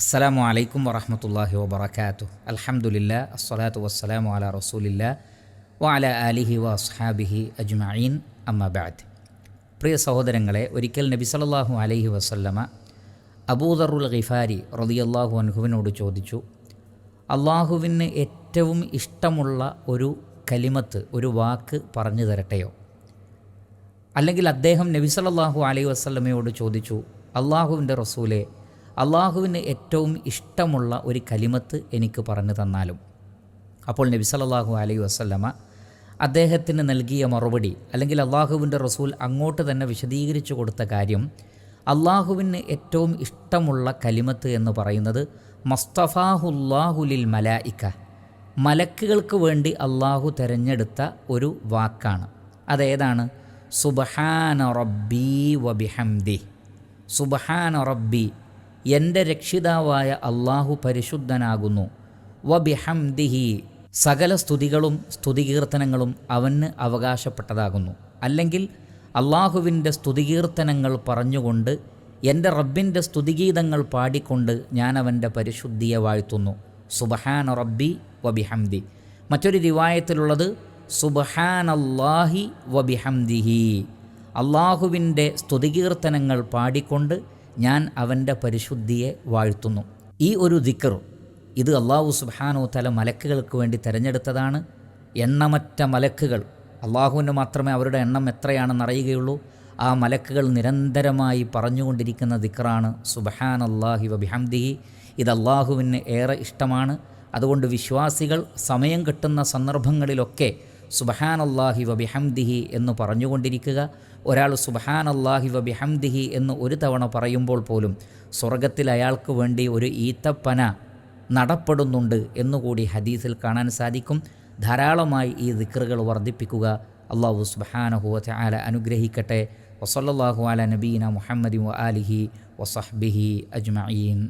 അസ്സലാമു അലൈക്കും വറഹ്മത്തുള്ളാഹി വബറകാതുഹു. അൽഹംദുലില്ലാഹ് അസ്സലാത്തു വസ്സലാമു അലാ റസൂലില്ലാഹ് വഅലാ ആലിഹി വഅസ്ഹാബിഹി അജ്മഈൻ. അമ്മാ ബഅദ്. പ്രിയ സഹോദരങ്ങളെ, ഒരിക്കൽ നബി സല്ലല്ലാഹു അലൈഹി വസല്ലമ അബൂദറുൽ ഗിഫാരി റളിയല്ലാഹു അൻഹുവിനോട് ചോദിച്ചു, അള്ളാഹുവിന് ഏറ്റവും ഇഷ്ടമുള്ള ഒരു കലിമത്ത്, ഒരു വാക്ക് പറഞ്ഞു തരട്ടെയോ? അല്ലെങ്കിൽ അദ്ദേഹം നബി സല്ലല്ലാഹു അലൈഹി വസല്ലമയോട് ചോദിച്ചു, അള്ളാഹുവിൻ്റെ റസൂലെ, അള്ളാഹുവിന് ഏറ്റവും ഇഷ്ടമുള്ള ഒരു കലിമത്ത് എനിക്ക് പറഞ്ഞു തന്നാലും. അപ്പോൾ നബി സല്ലല്ലാഹു അലൈഹി വസല്ലമ അദ്ദേഹത്തിന് നൽകിയ മറുപടി, അല്ലെങ്കിൽ അള്ളാഹുവിൻ്റെ റസൂൽ അങ്ങോട്ട് തന്നെ വിശദീകരിച്ചു കൊടുത്ത കാര്യം, അള്ളാഹുവിന് ഏറ്റവും ഇഷ്ടമുള്ള കലിമത്ത് എന്ന് പറയുന്നത് മസ്തഫാഹുല്ലാഹുലിൽ മലായിക്ക, മലക്കുകൾക്ക് വേണ്ടി അള്ളാഹു തിരഞ്ഞെടുത്ത ഒരു വാക്കാണ്. അതേതാണ്? സുബ്ഹാന റബ്ബി വബിഹംദി. സുബ്ഹാന റബ്ബി, എൻ്റെ രക്ഷിതാവായ അള്ളാഹു പരിശുദ്ധനാകുന്നു. വബിഹംദിഹി, സകല സ്തുതികളും സ്തുതികീർത്തനങ്ങളും അവന് അവകാശപ്പെട്ടതാകുന്നു. അല്ലെങ്കിൽ അള്ളാഹുവിൻ്റെ സ്തുതികീർത്തനങ്ങൾ പറഞ്ഞുകൊണ്ട്, എൻ്റെ റബ്ബിൻ്റെ സ്തുതിഗീതങ്ങൾ പാടിക്കൊണ്ട് ഞാൻ അവൻ്റെ പരിശുദ്ധിയെ വാഴ്ത്തുന്നു. സുബ്ഹാന റബ്ബി വബിഹംദി. മറ്റൊരു റിവായത്തിലുള്ളത് സുബ്ഹാനല്ലാഹി വബിഹംദിഹി, അള്ളാഹുവിൻ്റെ സ്തുതികീർത്തനങ്ങൾ പാടിക്കൊണ്ട് ഞാൻ അവൻ്റെ പരിശുദ്ധിയെ വാഴ്ത്തുന്നു. ഈ ഒരു ദിക്ർ, ഇത് അള്ളാഹു സുബ്ഹാനഹു തആല മലക്കുകൾക്ക് വേണ്ടി തിരഞ്ഞെടുത്തതാണ്. എണ്ണമറ്റ മലക്കുകൾ, അള്ളാഹുവിന് മാത്രമേ അവരുടെ എണ്ണം എത്രയാണെന്ന് അറിയുകയുള്ളൂ. ആ മലക്കുകൾ നിരന്തരമായി പറഞ്ഞുകൊണ്ടിരിക്കുന്ന ദിക്റാണ് സുബ്ഹാനല്ലാഹി വബിഹംദിഹി. ഇത് അള്ളാഹുവിന് ഏറെ ഇഷ്ടമാണ്. അതുകൊണ്ട് വിശ്വാസികൾ സമയം കിട്ടുന്ന സന്ദർഭങ്ങളിലൊക്കെ സുബ്ഹാനല്ലാഹി വബിഹംദിഹി എന്ന് പറഞ്ഞുകൊണ്ടിരിക്കുക. ഒരാൾ സുബ്ഹാനല്ലാഹി വബിഹംദിഹി എന്ന് ഒരു തവണ പറയുമ്പോൾ പോലും സ്വർഗത്തിൽ അയാൾക്ക് വേണ്ടി ഒരു ഈത്തപ്പന നടപ്പെടുന്നുണ്ട് എന്നുകൂടി ഹദീസിൽ കാണാൻ സാധിക്കും. ധാരാളമായി ഈ ദിക്റുകൾ വർദ്ധിപ്പിക്കുക. അല്ലാഹു സുബ്ഹാനഹു വ തആല അനുഗ്രഹിക്കട്ടെ. വസല്ലല്ലാഹു അലാ നബീന മുഹമ്മദിൻ വ ആലിഹി വസഹ്ബിഹി അജ്മഈൻ.